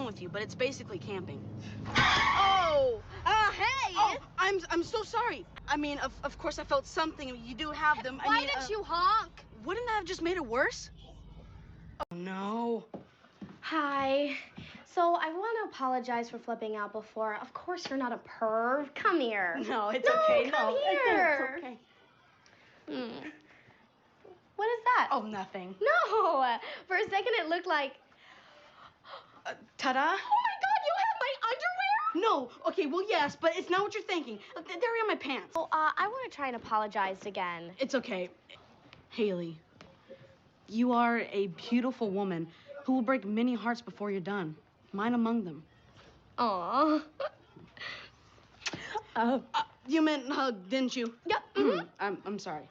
going with you, but it's basically camping. Oh! Hey! Oh, I'm so sorry. I mean, of course I felt something. You do have them. Why didn't you honk? Wouldn't that have just made it worse? Oh, no. Hi. So I want to apologize for flipping out before. Of course you're not a perv. Come here. No, it's okay. Come No, here. it's okay. What is that? Oh, nothing. No. For a second it looked like... Ta-da? Oh, my God, you have my underwear? No. Okay, well, yes, but it's not what you're thinking. They're in my pants. Oh, I want to try and apologize again. It's okay. Haley, you are a beautiful woman who will break many hearts before you're done. Mine among them. Aw. You meant hug, didn't you? Yep. I'm sorry.